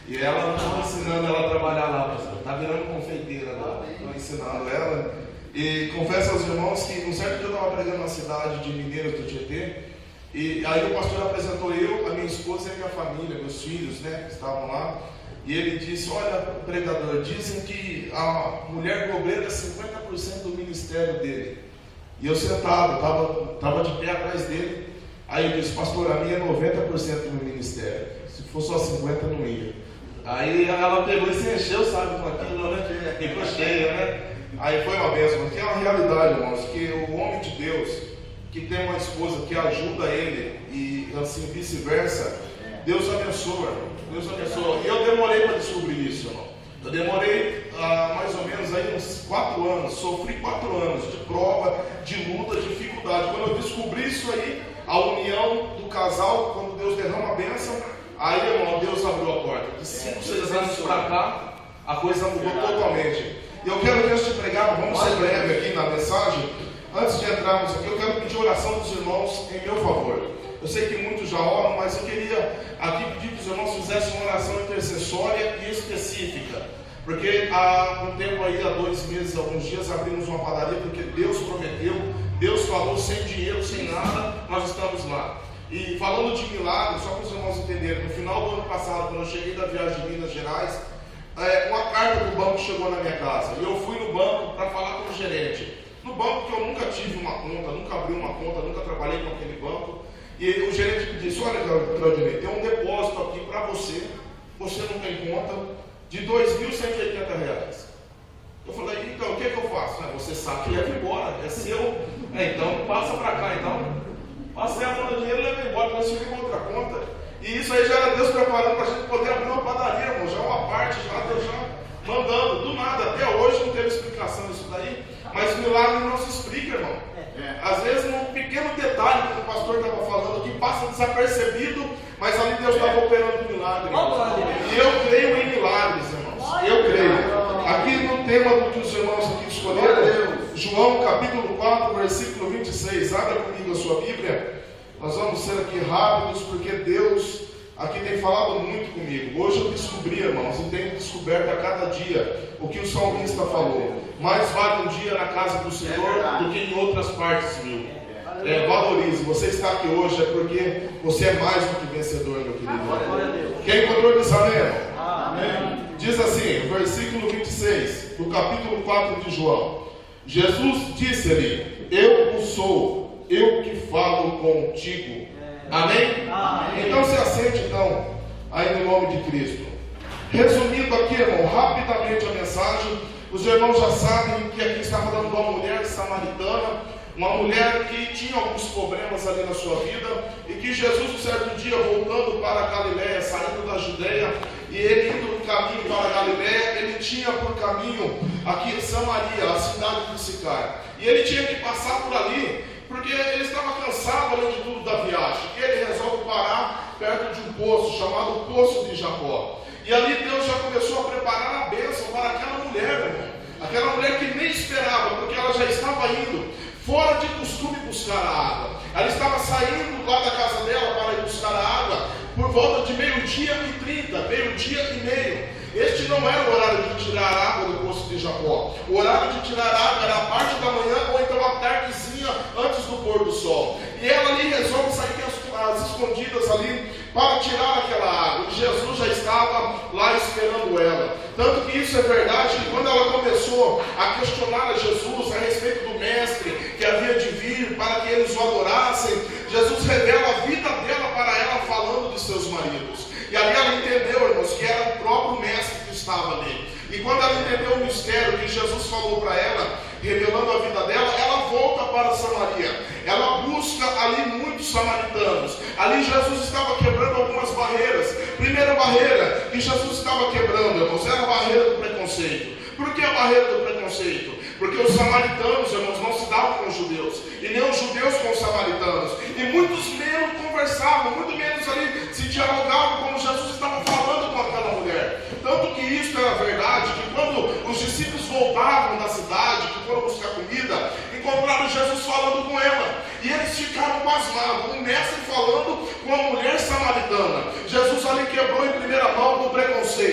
E ela estava ensinando ela a trabalhar lá, pastor. Está virando confeiteira lá. Estou ensinando ela. E confesso aos irmãos que um certo dia eu estava pregando na cidade de Mineiros do Tietê. E aí o pastor apresentou eu, a minha esposa e a minha família, meus filhos, né, que estavam lá. E ele disse: olha, pregador, dizem que a mulher obreira é 50% do ministério dele. E eu sentado, estava de pé atrás dele. Aí eu disse: pastor, a minha é 90% do meu ministério. Se for só 50, não ia. Aí ela pegou e se encheu, sabe, com aquilo, né? Ficou cheia, né? Aí foi uma bênção. Porque é uma realidade, irmãos, que o homem de Deus, que tem uma esposa que ajuda ele, e assim vice-versa, Deus abençoa. Deus abençoa. Eu demorei para descobrir isso, irmão. Eu demorei mais ou menos aí uns 4 anos, sofri 4 anos de prova, de luta, de dificuldade. Quando eu descobri isso aí, a união do casal, quando Deus derrama a bênção, aí, irmão, Deus abriu a porta. De 5, 6 anos para cá, a coisa mudou totalmente. E eu quero, antes de pregar, vamos ser breve aqui na mensagem. Antes de entrarmos aqui, eu quero pedir oração dos irmãos em meu favor. Eu sei que muitos já oram, mas eu queria aqui pedir que os irmãos fizessem uma oração intercessória e específica. Porque há um tempo aí, há 2 meses, alguns dias, abrimos uma padaria, porque Deus prometeu, Deus falou, sem dinheiro, sem nada, nós estamos lá. E falando de milagres, só para os irmãos entenderem, no final do ano passado, quando eu cheguei da viagem de Minas Gerais, uma carta do banco chegou na minha casa. E eu fui no banco para falar com o gerente. No banco que eu nunca tive uma conta, nunca abri uma conta, nunca trabalhei com aquele banco. E o gerente me disse: olha, Claudinei, tem um depósito aqui para você, você não tem conta, de R$2.180. Eu falei: então, o que eu faço? Você sabe que leva embora, é seu, então passa para cá. Então, passei a mão do dinheiro e levei embora, transferi para outra conta. E isso aí já era Deus preparando para a gente poder abrir uma padaria, irmão, já uma parte, já Deus já mandando, do nada. Até hoje não teve explicação disso daí, mas o milagre não se explica, irmão. Às vezes, um pequeno detalhe que o pastor estava falando aqui passa desapercebido, mas ali Deus estava operando um milagre. E eu creio em milagres, irmãos. Eu creio. Aqui no tema que os irmãos aqui escolheram, João capítulo 4, versículo 26. Abra comigo a sua Bíblia. Nós vamos ser aqui rápidos, porque Deus aqui tem falado muito comigo. Hoje eu descobri, irmãos, e tenho descoberto a cada dia o que o salmista falou. Mais vale um dia na casa do Senhor do que em outras partes mil. Valorize. Você está aqui hoje é porque você é mais do que vencedor, meu querido. Quem encontrou diz amém? Amém. Diz assim, versículo 26, do capítulo 4 de João. Jesus disse-lhe: eu o sou, eu que falo contigo. Amém? Amém. Então se assente então, aí no nome de Cristo. Resumindo aqui, irmão, rapidamente a mensagem. Os irmãos já sabem que aqui está falando de uma mulher samaritana, uma mulher que tinha alguns problemas ali na sua vida, e que Jesus, um certo dia, voltando para a Galiléia, saindo da Judeia, e ele indo no caminho para a Galiléia, ele tinha por caminho aqui Samaria, a cidade de Sicar. E ele tinha que passar por ali, porque ele estava cansado, além de tudo, da viagem. E ele resolve parar perto de um poço, chamado Poço de Jacó. E ali Deus já começou a preparar a bênção para aquela mulher, meu irmão. Aquela mulher que nem esperava, porque ela já estava indo fora de costume buscar a água. Ela estava saindo lá da casa dela para ir buscar a água por volta de 12:30, 12:30. Este não era o horário de tirar a água do Poço de Jacó. O horário de tirar a água era a parte da manhã ou então a tardezinha antes do pôr do sol. E ela ali resolve sair às escondidas ali para tirar aquela água. E Jesus já estava lá esperando ela. Tanto que isso é verdade, que quando ela começou a questionar a Jesus a respeito do mestre que havia de vir para que eles o adorassem, Jesus revela a vida dela para ela, falando de seus maridos. E ali ela entendeu, irmãos, que era o próprio mestre que estava ali. E quando ela entendeu o mistério que Jesus falou para ela, revelando a vida dela, ela volta para Samaria. Ela busca ali muitos samaritanos. Ali Jesus estava quebrando algumas barreiras. Primeira barreira que Jesus estava quebrando, irmãos, era a barreira do preconceito. Por que a barreira do preconceito? Porque os samaritanos, irmãos, não se davam com os judeus, e nem os judeus com os samaritanos, e muitos menos conversavam, muito menos ali se dialogavam como Jesus estava falando com aquela mulher. Tanto que isso era verdade, que quando os discípulos voltavam da cidade, que foram buscar comida, encontraram Jesus falando com ela, e eles ficaram pasmados, o mestre falando com a mulher samaritana. Jesus ali quebrou em primeira mão o preconceito.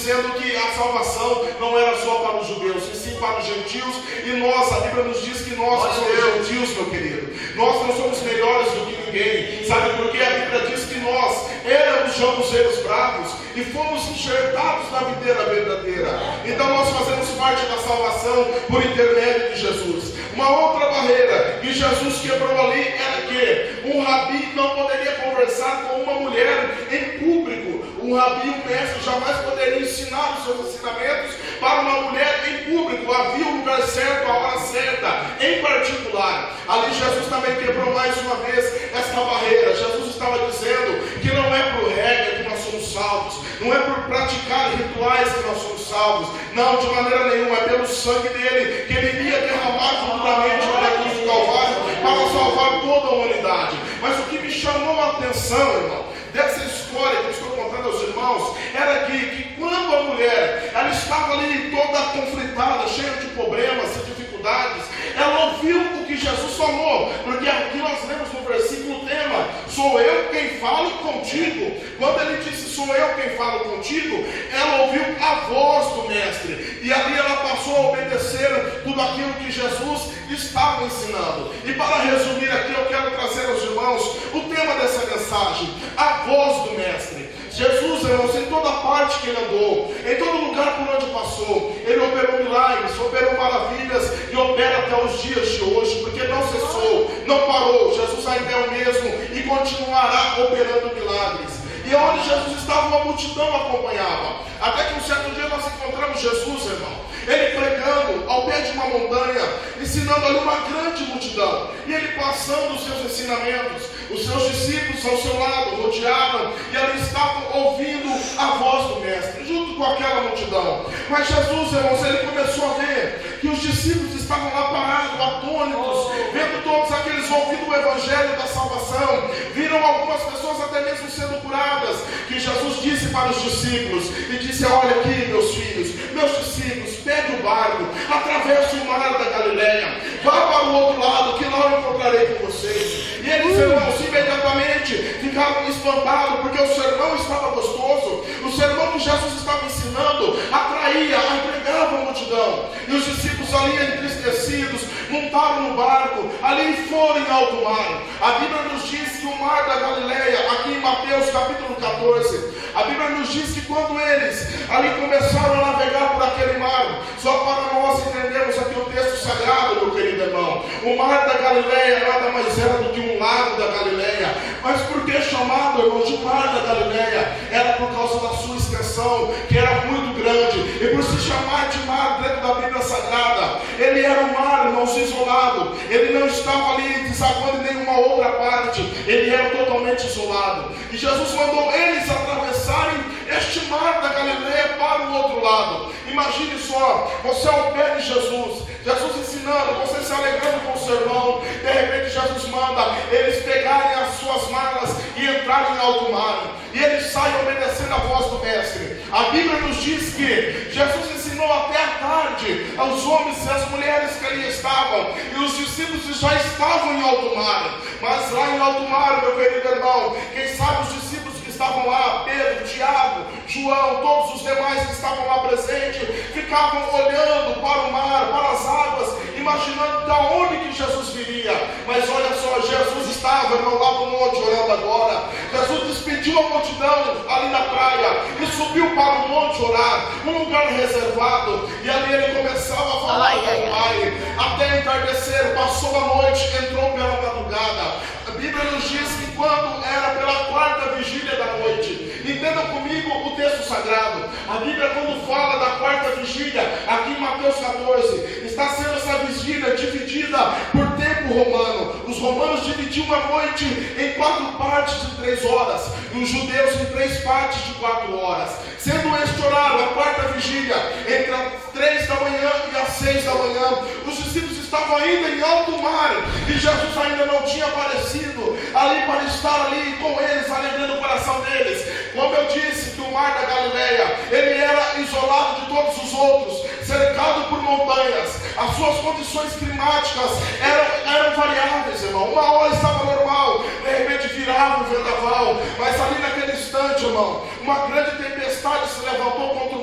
dizendo que a salvação não era só para os judeus, e sim para os gentios. E nós, a Bíblia nos diz que nós somos gentios, meu querido. Nós não somos melhores do que ninguém. Sabe por quê? A Bíblia diz que nós éramos jambuzeiros bravos e fomos enxertados na videira verdadeira. Então nós fazemos parte da salvação por intermédio de Jesus. Uma outra barreira que Jesus quebrou ali era que um rabi não poderia conversar com uma mulher em público. Um rabi, um mestre, jamais poderia ensinar os seus ensinamentos para uma mulher em público. Havia o lugar certo, a hora certa, em particular. Ali Jesus também quebrou mais uma vez esta barreira. Jesus estava dizendo que não é por regra que nós somos salvos, não é por praticar rituais que nós somos salvos, não, de maneira nenhuma. É pelo sangue dele que ele iria derramar futuramente na cruz do Calvário para salvar toda a humanidade. Mas o que me chamou a atenção, irmão, dessa história que eu estou contando aos irmãos, era que quando a mulher, ela estava ali toda conflitada, cheia de problemas e dificuldades, ela ouviu o que Jesus falou, porque aqui nós lemos no versículo tema, sou eu quem falo contigo. Quando ele disse, sou eu quem falo contigo, ela ouviu a voz do mestre, e ali ela passou a obedecer tudo aquilo que Jesus estava ensinando. E para resumir aqui, eu quero trazer aos irmãos o tema dessa mensagem, a voz do mestre. Jesus, irmãos, em toda parte que ele andou, em todo lugar por onde passou, ele operou milagres, operou maravilhas e opera até os dias de hoje, porque não cessou, não parou. Jesus ainda é o mesmo e continuará operando milagres. E onde Jesus estava, uma multidão acompanhava. Até que um certo dia nós encontramos Jesus, irmão, ele pregando ao pé de uma montanha, ensinando ali uma grande multidão. E ele passando os seus ensinamentos, os seus discípulos ao seu lado rodearam e ali estavam ouvindo a voz do mestre, junto com aquela multidão. Mas Jesus, irmãos, ele começou a ver que os discípulos estavam lá parados, atônitos, vendo todos aqueles ouvindo o evangelho da salvação. Viram algumas pessoas até mesmo sendo curadas, que Jesus disse para os discípulos, e disse, olha aqui, meus filhos, meus discípulos, pegue o barco, atravesse o mar da Galileia, vá para o outro lado, que lá eu encontrarei com vocês. E eles, irmãos, imediatamente ficaram espantados, porque o sermão estava gostoso, o sermão que Jesus estava ensinando atraía, agregava a multidão. E os discípulos ali entristecidos, montaram no barco, ali foram em alto mar. A Bíblia nos diz que o mar da Galileia, aqui em Mateus capítulo 14, a Bíblia nos diz que quando eles ali começaram a navegar por aquele mar, só para nós entendermos aqui o texto sagrado, meu querido irmão, o mar da Galileia nada mais era do que um lago da Galileia. Mas por que chamado, irmão, de mar da Galileia? Era por causa da sua extensão, que era muito grande, e por se chamar de mar dentro da Bíblia Sagrada, ele era um mar, irmãos, isolado, ele não estava ali desaguando em nenhuma outra parte, ele era totalmente isolado. E Jesus mandou eles atravessarem este mar da Galileia para o outro lado. Imagine só, você ao pé de Jesus, Jesus ensinando, você se alegrando com o sermão, de repente Jesus manda eles pegarem as suas malas e entrarem em alto mar, e eles saem obedecendo a voz do mestre. A Bíblia nos diz que Jesus ensinou até a tarde aos homens e às mulheres que ali estavam, e os discípulos já estavam em alto mar. Mas lá em alto mar, meu querido irmão, quem sabe os discípulos que estavam lá, Pedro, Tiago, João, todos os demais que estavam lá presentes, ficavam olhando para o mar, para as águas, imaginando de onde que Jesus viria. Mas olha só, Jesus estava, irmão, lá no monte orando agora. Jesus despediu a multidão ali na praia e subiu para o monte orar, um lugar reservado, e ali ele começava a falar com o Pai, até entardecer. Passou a noite, entrou pela madrugada. A Bíblia nos diz que quando era pela quarta vigília da noite, entenda comigo o texto sagrado, a Bíblia quando fala da quarta vigília, aqui em Mateus 14, está sendo essa vigília dividida por tempo romano. Os romanos dividiam a noite em 4 partes de 3 horas, e os judeus em 3 partes de 4 horas, sendo este horário, a quarta vigília, entre as 3 da manhã e as 6 da manhã. Os discípulos estavam ainda em alto mar, e Jesus ainda não tinha aparecido ali para estar ali com eles, alegrando o coração deles. Como eu disse, que o mar da Galileia, ele era isolado de todos os outros, cercado por montanhas. As suas condições climáticas eram variáveis, irmão. Uma hora estava normal, de repente virava um vendaval, mas ali naquele instante, irmão, uma grande tempestade se levantou contra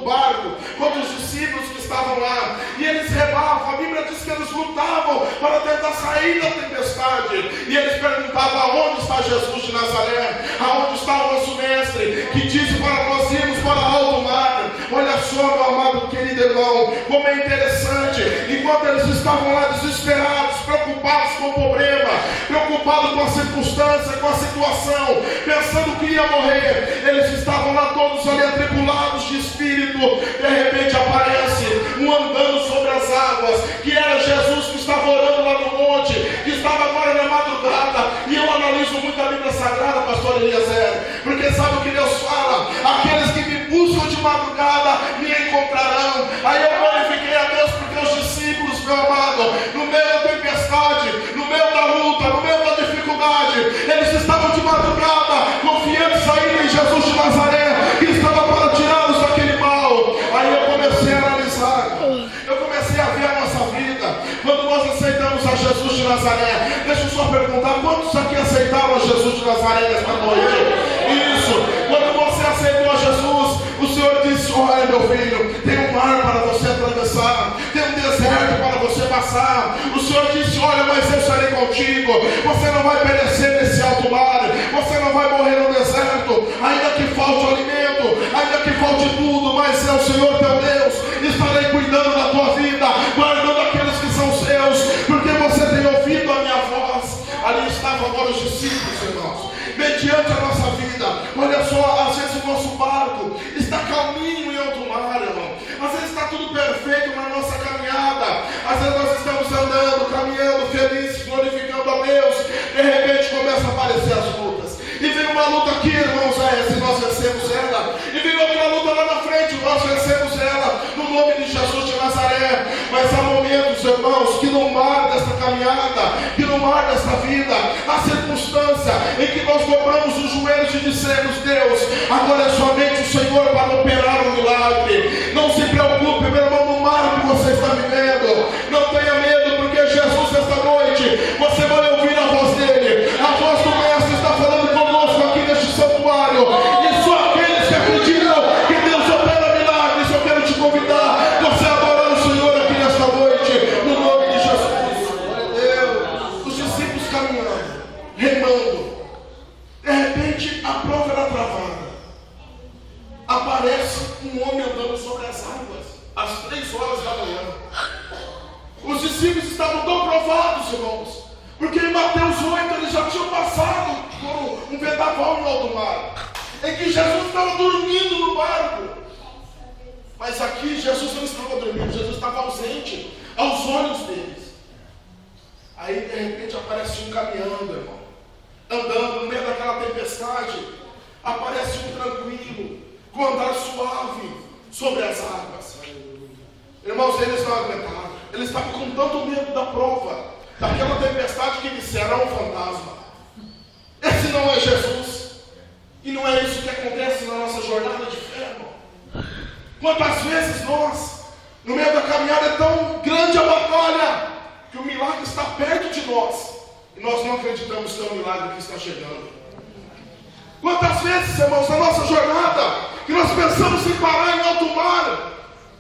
barco, contra os discípulos que estavam lá. E eles remavam, a Bíblia diz que eles lutavam para tentar sair da tempestade. E eles perguntavam: aonde está Jesus de Nazaré? Aonde está o nosso mestre, que disse para nós irmos para alto mar? Olha só, meu amado querido irmão, como é interessante. Enquanto eles estavam lá desesperados, preocupados com o problema, preocupados com a circunstância, com a situação, pensando que ia morrer, eles estavam lá todos ali atribulados de espírito. De repente aparece um andando sobre as águas, que era Jesus, que estava orando lá no monte, que estava agora na madrugada. E eu analiso muito a Bíblia Sagrada, pastor Eliezer, porque sabe o que Deus fala? Aqueles que me buscam de madrugada me encontrarão. Aí eu glorifiquei a Deus, porque os discípulos, meu amado, no meio da tempestade, no meio da luta, no meio da dificuldade, eles estavam de madrugada, confiantes ainda em Jesus de Nazaré, que estava para tirá-los daquele mal. Aí eu comecei a analisar, eu comecei a ver a nossa vida. Quando nós aceitamos a Jesus de Nazaré, deixa eu só perguntar: quantos aqui aceitaram a Jesus de Nazaré nesta noite? Isso, quando você aceitou a Jesus, o Senhor disse: olha, meu filho, tem um mar para você atravessar, tem um deserto para você passar. O Senhor disse: olha, mas eu serei contigo, você não vai perecer nesse alto mar, você não vai morrer no deserto, ainda que falte o alimento, ainda que falte tudo, mas o Senhor teu Deus, estarei cuidando da tua vida, guardando aqueles que são seus, porque você tem ouvido a minha voz. Ali estavam agora os discípulos, irmãos, mediante a nossa vida. Olha só, às vezes o nosso barco está calminho em alto mar, irmão. Às vezes está tudo perfeito na nossa caminhada. Às vezes nós estamos andando, caminhando, felizes, glorificando a Deus. De repente começa a aparecer as lutas. E vem uma luta aqui, irmãos, se nós vencemos ela. E vem outra luta lá na frente, nós vencemos ela, no nome de Jesus de Nazaré. Mas há momentos, irmãos, que no mar desta caminhada, que no mar desta vida, a circunstância em que nós dobramos os joelhos e dissemos: Deus, agora é somente o Senhor para operar o milagre. Não se preocupe, meu irmão, no mar que você está vivendo. Não tenha medo, porque Jesus, esta noite, você vai ouvir a voz dele. A voz do Mestre está falando conosco aqui neste santuário. E só aqueles que acreditam que Deus opera milagres, eu quero te convidar você a adorar o Senhor aqui nesta noite, no nome de Jesus. Deus, os discípulos caminhando, remando. De repente a prova era travada. Aparece um homem andando sobre as águas, às 3h da manhã. Os discípulos estavam tão provados, irmãos, porque em Mateus 8 eles já tinham passado por um vendaval no alto mar, em que Jesus estava dormindo no barco. Mas aqui Jesus não estava dormindo, Jesus estava ausente aos olhos deles. Aí de repente aparece um caminhando, irmão, andando no meio daquela tempestade. Aparece um tranquilo, com andar suave sobre as águas. Irmãos, eles não aguentaram. Eles estavam com tanto medo da prova, daquela tempestade, que disseram: é um fantasma. Esse não é Jesus. E não é isso que acontece na nossa jornada de fé, irmão. Quantas vezes nós, no meio da caminhada, é tão grande a batalha, que o milagre está perto de nós, e nós não acreditamos que é o milagre que está chegando. Quantas vezes, irmãos, na nossa jornada, que nós pensamos em parar em alto mar,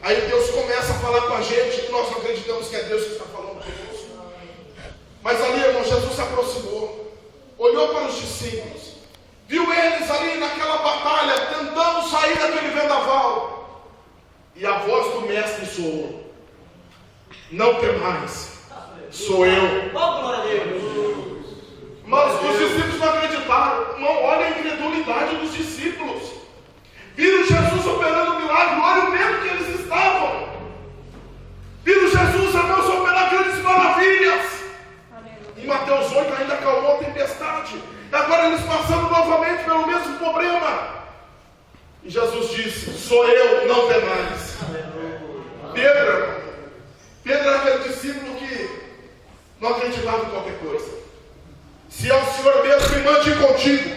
aí Deus começa a falar com a gente, e nós não acreditamos que é Deus que está falando conosco. Mas ali, irmão, Jesus se aproximou, olhou para os discípulos, viu eles ali naquela batalha, tentando sair daquele vendaval, e a voz do Mestre soou: não temais, sou eu. Glória a Deus. Mas os discípulos não acreditaram. Não, olha a incredulidade dos discípulos. Viram Jesus operando milagre, olha o medo que eles estavam. Viram Jesus, irmãos, operar grandes maravilhas. Em Mateus 8 ainda acalmou a tempestade. E agora eles passando novamente pelo mesmo problema. E Jesus disse: sou eu, não temais. Pedro era aquele discípulo que não acreditava em qualquer coisa. Se é o Senhor mesmo, me mande contigo.